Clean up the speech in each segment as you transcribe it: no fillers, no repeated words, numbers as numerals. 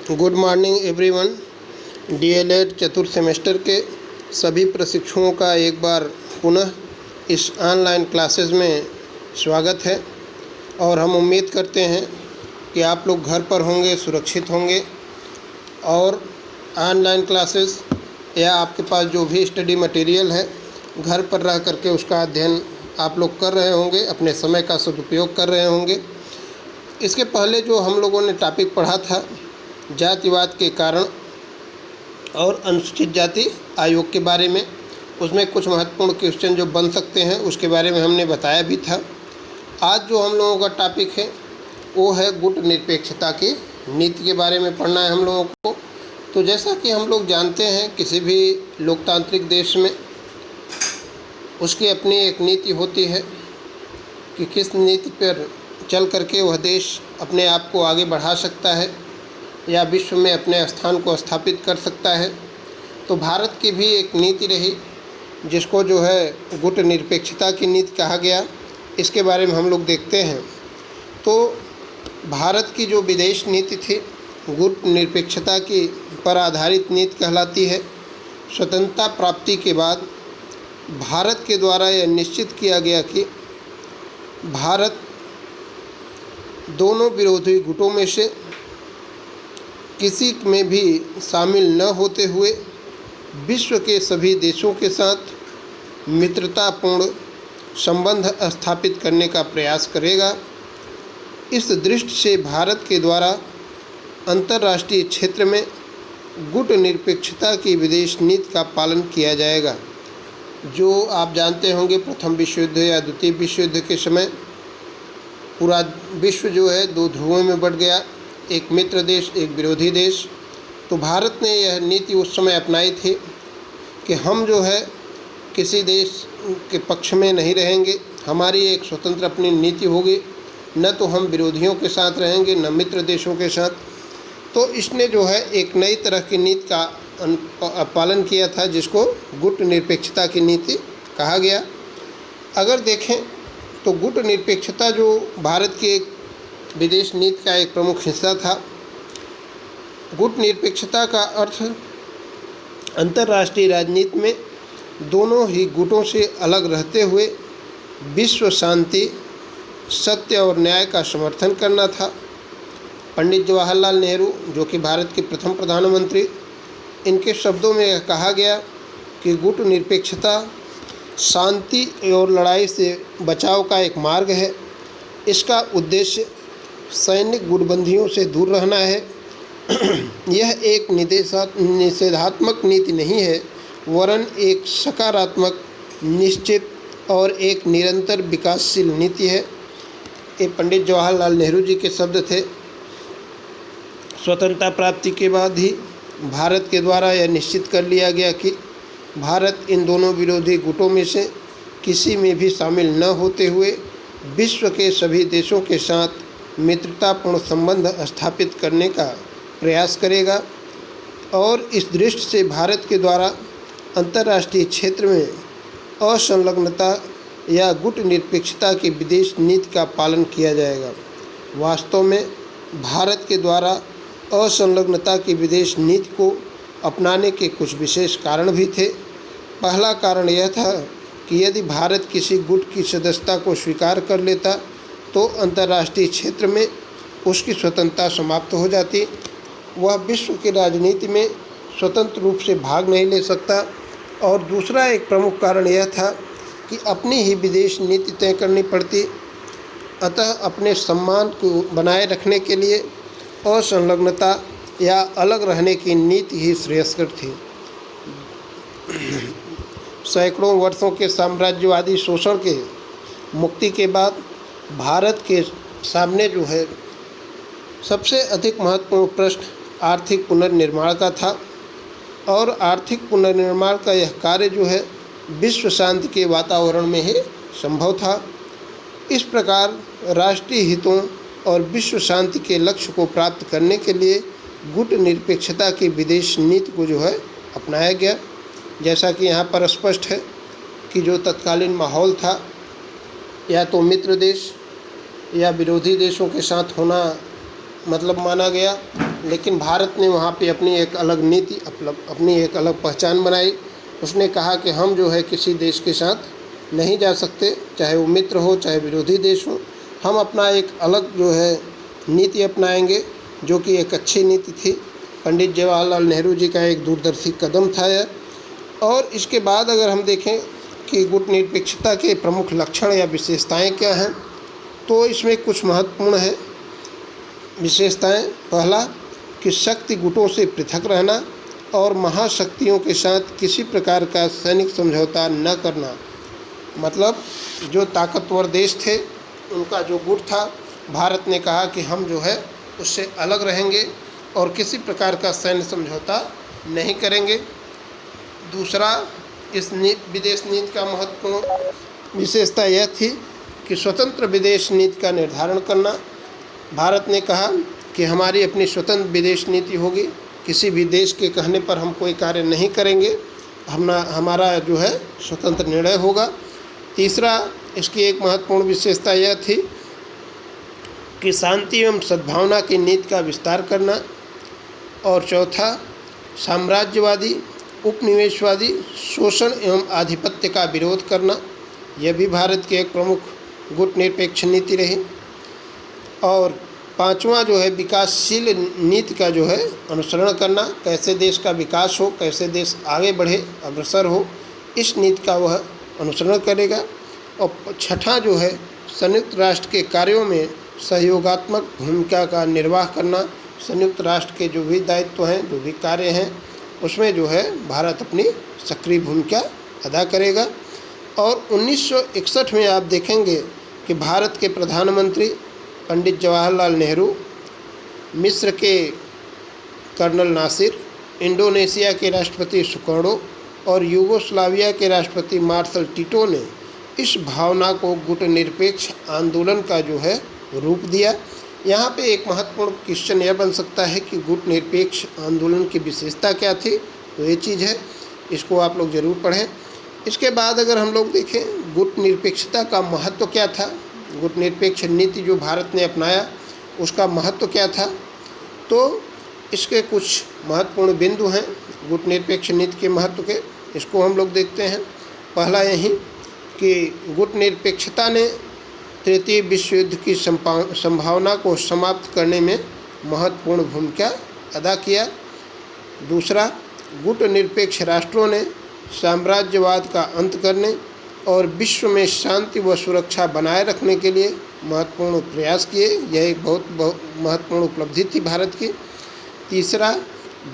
Good morning everyone. DElEd चतुर्थ semester के सभी प्रशिक्षुओं का एक बार पुनः इस ऑनलाइन क्लासेस में स्वागत है और हम उम्मीद करते हैं कि आप लोग घर पर होंगे, सुरक्षित होंगे और ऑनलाइन क्लासेस या आपके पास जो भी स्टडी मटेरियल है घर पर रह करके उसका अध्ययन आप लोग कर रहे होंगे, अपने समय का सदुपयोग कर रहे होंगे। इसके पहले जो हम लोगों ने टॉपिक पढ़ा था जातिवाद के कारण और अनुसूचित जाति आयोग के बारे में, उसमें कुछ महत्वपूर्ण क्वेश्चन जो बन सकते हैं उसके बारे में हमने बताया भी था। आज जो हम लोगों का टॉपिक है वो है गुट निरपेक्षता की नीति के बारे में पढ़ना है हम लोगों को। तो जैसा कि हम लोग जानते हैं किसी भी लोकतांत्रिक देश में उसकी अपनी एक नीति होती है कि किस नीति पर चल करके वह देश अपने आप को आगे बढ़ा सकता है या विश्व में अपने स्थान को स्थापित कर सकता है। तो भारत की भी एक नीति रही जिसको जो है गुट निरपेक्षता की नीति कहा गया। इसके बारे में हम लोग देखते हैं। तो भारत की जो विदेश नीति थी गुट निरपेक्षता की पर आधारित नीति कहलाती है। स्वतंत्रता प्राप्ति के बाद भारत के द्वारा यह निश्चित किया गया कि भारत दोनों विरोधी गुटों में से किसी में भी शामिल न होते हुए विश्व के सभी देशों के साथ मित्रतापूर्ण संबंध स्थापित करने का प्रयास करेगा। इस दृष्टि से भारत के द्वारा अंतर्राष्ट्रीय क्षेत्र में गुट निरपेक्षता की विदेश नीति का पालन किया जाएगा। जो आप जानते होंगे प्रथम विश्व युद्ध या द्वितीय विश्व युद्ध के समय पूरा विश्व जो है दो ध्रुवों में बंट गया, एक मित्र देश एक विरोधी देश। तो भारत ने यह नीति उस समय अपनाई थी कि हम जो है किसी देश के पक्ष में नहीं रहेंगे, हमारी एक स्वतंत्र अपनी नीति होगी, न तो हम विरोधियों के साथ रहेंगे न मित्र देशों के साथ। तो इसने जो है एक नई तरह की नीति का पालन किया था जिसको गुट निरपेक्षता की नीति कहा गया। अगर देखें तो गुट निरपेक्षता जो भारत की एक विदेश नीति का एक प्रमुख हिस्सा था। गुट निरपेक्षता का अर्थ अंतर्राष्ट्रीय राजनीति में दोनों ही गुटों से अलग रहते हुए विश्व शांति, सत्य और न्याय का समर्थन करना था। पंडित जवाहरलाल नेहरू जो कि भारत के प्रथम प्रधानमंत्री, इनके शब्दों में यह कहा गया कि गुट निरपेक्षता शांति और लड़ाई से बचाव का एक मार्ग है। इसका उद्देश्य सैनिक गुटबंदियों से दूर रहना है। यह एक निषेधात्मक नीति नहीं है वरन एक सकारात्मक, निश्चित और एक निरंतर विकासशील नीति है। ये पंडित जवाहरलाल नेहरू जी के शब्द थे। स्वतंत्रता प्राप्ति के बाद ही भारत के द्वारा यह निश्चित कर लिया गया कि भारत इन दोनों विरोधी गुटों में से किसी में भी शामिल न होते हुए विश्व के सभी देशों के साथ मित्रतापूर्ण संबंध स्थापित करने का प्रयास करेगा और इस दृष्टि से भारत के द्वारा अंतर्राष्ट्रीय क्षेत्र में असंलग्नता या गुट निरपेक्षता की विदेश नीति का पालन किया जाएगा। वास्तव में भारत के द्वारा असंलग्नता की विदेश नीति को अपनाने के कुछ विशेष कारण भी थे। पहला कारण यह था कि यदि भारत किसी गुट की सदस्यता को स्वीकार कर लेता तो अंतर्राष्ट्रीय क्षेत्र में उसकी स्वतंत्रता समाप्त हो जाती। वह विश्व की राजनीति में स्वतंत्र रूप से भाग नहीं ले सकता। और दूसरा एक प्रमुख कारण यह था कि अपनी ही विदेश नीति तय करनी पड़ती। अतः अपने सम्मान को बनाए रखने के लिए असंलग्नता या अलग रहने की नीति ही श्रेयस्कर थी। सैकड़ों वर्षों के साम्राज्यवादी शोषण के मुक्ति के बाद भारत के सामने जो है सबसे अधिक महत्वपूर्ण प्रश्न आर्थिक पुनर्निर्माण का था और आर्थिक पुनर्निर्माण का यह कार्य जो है विश्व शांति के वातावरण में ही संभव था। इस प्रकार राष्ट्रीय हितों और विश्व शांति के लक्ष्य को प्राप्त करने के लिए गुट निरपेक्षता की विदेश नीति को जो है अपनाया गया। जैसा कि यहाँ पर स्पष्ट है कि जो तत्कालीन माहौल था या तो मित्र देश या विरोधी देशों के साथ होना मतलब माना गया। लेकिन भारत ने वहाँ पे अपनी एक अलग नीति, अपनी एक अलग पहचान बनाई। उसने कहा कि हम जो है किसी देश के साथ नहीं जा सकते, चाहे वो मित्र हो चाहे विरोधी देश हो, हम अपना एक अलग जो है नीति अपनाएंगे, जो कि एक अच्छी नीति थी। पंडित जवाहरलाल नेहरू जी का एक दूरदर्शी कदम था यह। और इसके बाद अगर हम देखें कि गुटनिरपेक्षता के प्रमुख लक्षण या विशेषताएं क्या हैं, तो इसमें कुछ महत्वपूर्ण है विशेषताएं। पहला कि शक्ति गुटों से पृथक रहना और महाशक्तियों के साथ किसी प्रकार का सैनिक समझौता न करना। मतलब जो ताकतवर देश थे उनका जो गुट था, भारत ने कहा कि हम जो है उससे अलग रहेंगे और किसी प्रकार का सैन्य समझौता नहीं करेंगे। दूसरा, इस विदेश नीति का महत्वपूर्ण विशेषता यह थी कि स्वतंत्र विदेश नीति का निर्धारण करना। भारत ने कहा कि हमारी अपनी स्वतंत्र विदेश नीति होगी, किसी भी देश के कहने पर हम कोई कार्य नहीं करेंगे, हमारा जो है स्वतंत्र निर्णय होगा। तीसरा, इसकी एक महत्वपूर्ण विशेषता यह थी कि शांति एवं सद्भावना की नीति का विस्तार करना। और चौथा, साम्राज्यवादी, उपनिवेशवादी शोषण एवं आधिपत्य का विरोध करना। यह भी भारत की एक प्रमुख गुटनिरपेक्ष नीति रही। और पांचवा जो है विकासशील नीति का जो है अनुसरण करना, कैसे देश का विकास हो, कैसे देश आगे बढ़े, अग्रसर हो, इस नीति का वह अनुसरण करेगा। और छठा जो है संयुक्त राष्ट्र के कार्यों में सहयोगात्मक भूमिका का निर्वाह करना। संयुक्त राष्ट्र के जो भी दायित्व हैं, जो भी कार्य हैं, उसमें जो है भारत अपनी सक्रिय भूमिका अदा करेगा। और 1961 में आप देखेंगे कि भारत के प्रधानमंत्री पंडित जवाहरलाल नेहरू, मिस्र के कर्नल नासिर, इंडोनेशिया के राष्ट्रपति सुकर्णो और यूगोस्लाविया के राष्ट्रपति मार्शल टिटो ने इस भावना को गुटनिरपेक्ष आंदोलन का जो है रूप दिया। यहाँ पे एक महत्वपूर्ण क्वेश्चन यह बन सकता है कि गुटनिरपेक्ष आंदोलन की विशेषता क्या थी, तो ये चीज़ है, इसको आप लोग ज़रूर पढ़ें। इसके बाद अगर हम लोग देखें गुटनिरपेक्षता का महत्व क्या था, गुटनिरपेक्ष नीति जो भारत ने अपनाया उसका महत्व क्या था, तो इसके कुछ महत्वपूर्ण बिंदु हैं गुटनिरपेक्ष नीति के महत्व के, इसको हम लोग देखते हैं। पहला यही कि गुटनिरपेक्षता ने तृतीय विश्व युद्ध की संभावना को समाप्त करने में महत्वपूर्ण भूमिका अदा किया। दूसरा, गुटनिरपेक्ष राष्ट्रों ने साम्राज्यवाद का अंत करने और विश्व में शांति व सुरक्षा बनाए रखने के लिए महत्वपूर्ण प्रयास किए। यह एक बहुत महत्वपूर्ण उपलब्धि थी भारत की। तीसरा,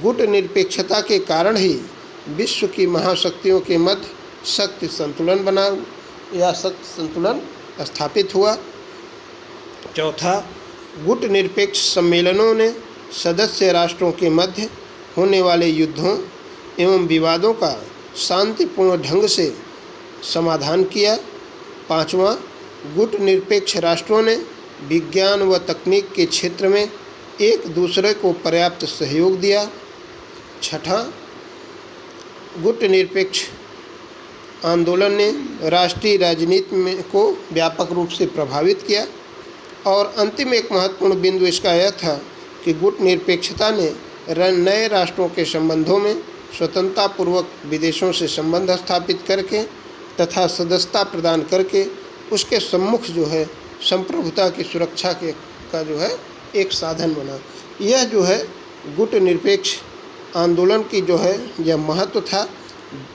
गुटनिरपेक्षता के कारण ही विश्व की महाशक्तियों के मध्य शक्ति संतुलन बना या शक्ति संतुलन स्थापित हुआ। चौथा, गुटनिरपेक्ष सम्मेलनों ने सदस्य राष्ट्रों के मध्य होने वाले युद्धों एवं विवादों का शांतिपूर्ण ढंग से समाधान किया। पांचवा, गुटनिरपेक्ष राष्ट्रों ने विज्ञान व तकनीक के क्षेत्र में एक दूसरे को पर्याप्त सहयोग दिया। छठा, गुटनिरपेक्ष आंदोलन ने राष्ट्रीय राजनीति में को व्यापक रूप से प्रभावित किया। और अंतिम एक महत्वपूर्ण बिंदु इसका यह था कि गुटनिरपेक्षता ने नए राष्ट्रों के संबंधों में स्वतंत्रतापूर्वक विदेशों से संबंध स्थापित करके तथा सदस्यता प्रदान करके उसके सम्मुख जो है संप्रभुता की सुरक्षा का जो है एक साधन बना। यह जो है गुटनिरपेक्ष आंदोलन की जो है यह महत्व था,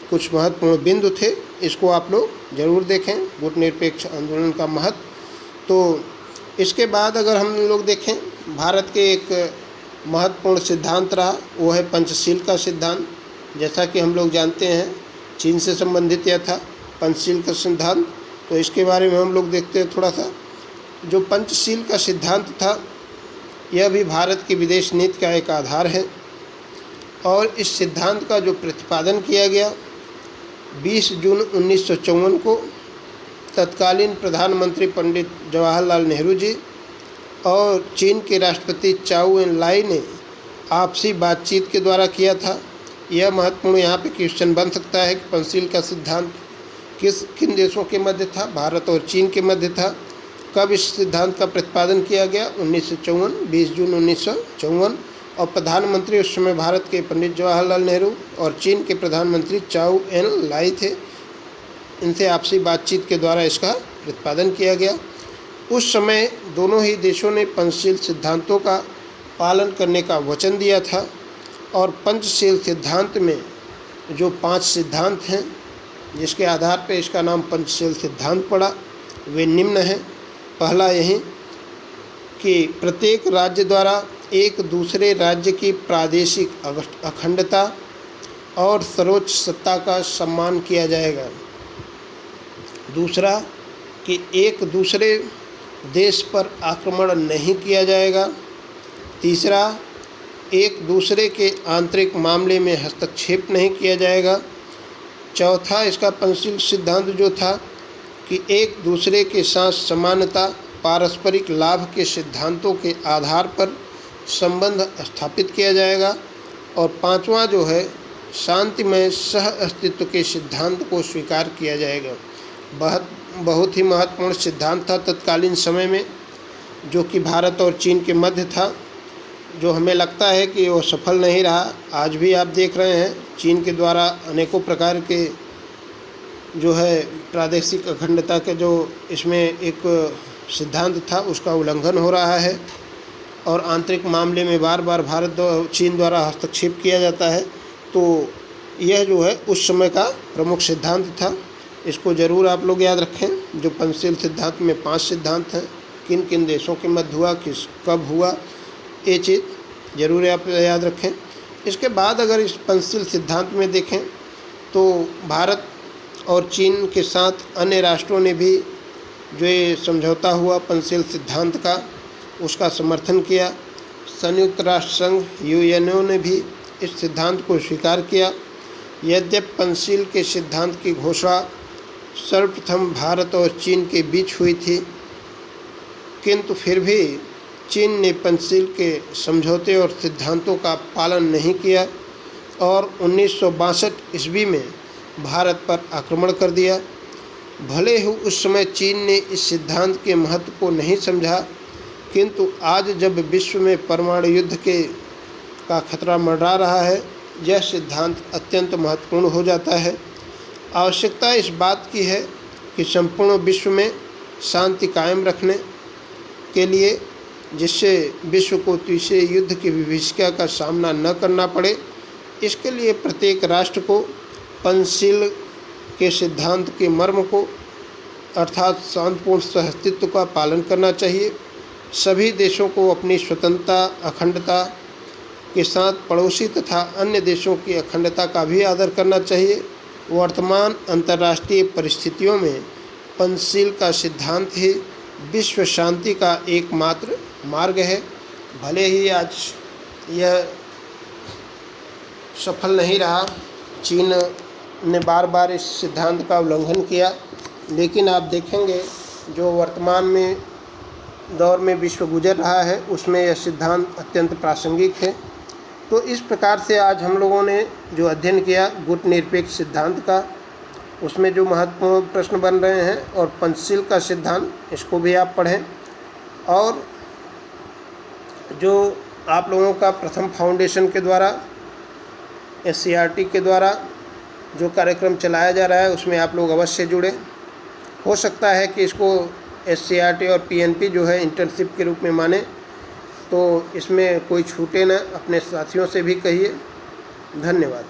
कुछ महत्वपूर्ण बिंदु थे, इसको आप लोग ज़रूर देखें गुटनिरपेक्ष आंदोलन का महत्व। तो इसके बाद अगर हम लोग देखें भारत के एक महत्वपूर्ण सिद्धांत रहा, वो है पंचशील का सिद्धांत। जैसा कि हम लोग जानते हैं चीन से संबंधित यह था पंचशील का सिद्धांत, तो इसके बारे में हम लोग देखते हैं थोड़ा सा। जो पंचशील का सिद्धांत था यह भी भारत की विदेश नीति का एक आधार है। और इस सिद्धांत का जो प्रतिपादन किया गया 20 जून 1954 को तत्कालीन प्रधानमंत्री पंडित जवाहरलाल नेहरू जी और चीन के राष्ट्रपति चाउ एन लाई ने आपसी बातचीत के द्वारा किया था। यह महत्वपूर्ण यहाँ पे क्वेश्चन बन सकता है कि पंचशील का सिद्धांत किन देशों के मध्य था, भारत और चीन के मध्य था। कब इस सिद्धांत का प्रतिपादन किया गया? 1954, 20 जून 1954। और प्रधानमंत्री उस समय भारत के पंडित जवाहरलाल नेहरू और चीन के प्रधानमंत्री चाउ एन लाई थे। इनसे आपसी बातचीत के द्वारा इसका प्रतिपादन किया गया। उस समय दोनों ही देशों ने पंचशील सिद्धांतों का पालन करने का वचन दिया था और पंचशील सिद्धांत में जो 5 सिद्धांत हैं जिसके आधार पर इसका नाम पंचशील सिद्धांत पड़ा, वे निम्न हैं। पहला यही कि प्रत्येक राज्य द्वारा एक दूसरे राज्य की प्रादेशिक अखंडता और सर्वोच्च सत्ता का सम्मान किया जाएगा। दूसरा कि एक दूसरे देश पर आक्रमण नहीं किया जाएगा। तीसरा, एक दूसरे के आंतरिक मामले में हस्तक्षेप नहीं किया जाएगा। चौथा, इसका पंचशील सिद्धांत जो था कि एक दूसरे के साथ समानता, पारस्परिक लाभ के सिद्धांतों के आधार पर संबंध स्थापित किया जाएगा। और पांचवा जो है, शांतिमय सह अस्तित्व के सिद्धांत को स्वीकार किया जाएगा। बहुत ही महत्वपूर्ण सिद्धांत था तत्कालीन समय में, जो कि भारत और चीन के मध्य था, जो हमें लगता है कि वो सफल नहीं रहा। आज भी आप देख रहे हैं चीन के द्वारा अनेकों प्रकार के जो है प्रादेशिक अखंडता के जो इसमें एक सिद्धांत था उसका उल्लंघन हो रहा है और आंतरिक मामले में बार बार चीन द्वारा हस्तक्षेप किया जाता है। तो यह जो है उस समय का प्रमुख सिद्धांत था। इसको ज़रूर आप लोग याद रखें। जो पंचशील सिद्धांत में 5 सिद्धांत हैं, किन किन देशों के मध्य हुआ, कब हुआ, ये चीज़ ज़रूर आप याद रखें। इसके बाद अगर इस पंचशील सिद्धांत में देखें तो भारत और चीन के साथ अन्य राष्ट्रों ने भी जो ये समझौता हुआ पंचशील सिद्धांत का, उसका समर्थन किया। संयुक्त राष्ट्र संघ यूएनओ ने भी इस सिद्धांत को स्वीकार किया। यद्यपि पंचशील के सिद्धांत की घोषणा सर्वप्रथम भारत और चीन के बीच हुई थी, किंतु फिर भी चीन ने पंचशील के समझौते और सिद्धांतों का पालन नहीं किया और 1962 ईस्वी में भारत पर आक्रमण कर दिया। भले ही उस समय चीन ने इस सिद्धांत के महत्व को नहीं समझा, किंतु आज जब विश्व में परमाणु युद्ध का खतरा मंडरा रहा है, यह सिद्धांत अत्यंत महत्वपूर्ण हो जाता है। आवश्यकता इस बात की है कि संपूर्ण विश्व में शांति कायम रखने के लिए, जिससे विश्व को तीसरे युद्ध की विभीषिका का सामना न करना पड़े, इसके लिए प्रत्येक राष्ट्र को पंचशील के सिद्धांत के मर्म को अर्थात शांतिपूर्ण सहअस्तित्व का पालन करना चाहिए। सभी देशों को अपनी स्वतंत्रता, अखंडता के साथ पड़ोसी तथा अन्य देशों की अखंडता का भी आदर करना चाहिए। वर्तमान अंतर्राष्ट्रीय परिस्थितियों में पंचशील का सिद्धांत ही विश्व शांति का एकमात्र मार्ग है। भले ही आज यह सफल नहीं रहा, चीन ने बार बार इस सिद्धांत का उल्लंघन किया, लेकिन आप देखेंगे जो वर्तमान में दौर में विश्व गुजर रहा है उसमें यह सिद्धांत अत्यंत प्रासंगिक है। तो इस प्रकार से आज हम लोगों ने जो अध्ययन किया गुटनिरपेक्ष सिद्धांत का, उसमें जो महत्वपूर्ण प्रश्न बन रहे हैं, और पंचशील का सिद्धांत, इसको भी आप पढ़ें। और जो आप लोगों का प्रथम फाउंडेशन के द्वारा SCERT के द्वारा जो कार्यक्रम चलाया जा रहा है उसमें आप लोग अवश्य जुड़े। हो सकता है कि इसको SCERT और PNP जो है इंटर्नशिप के रूप में माने, तो इसमें कोई छूटे न, अपने साथियों से भी कहिए। धन्यवाद।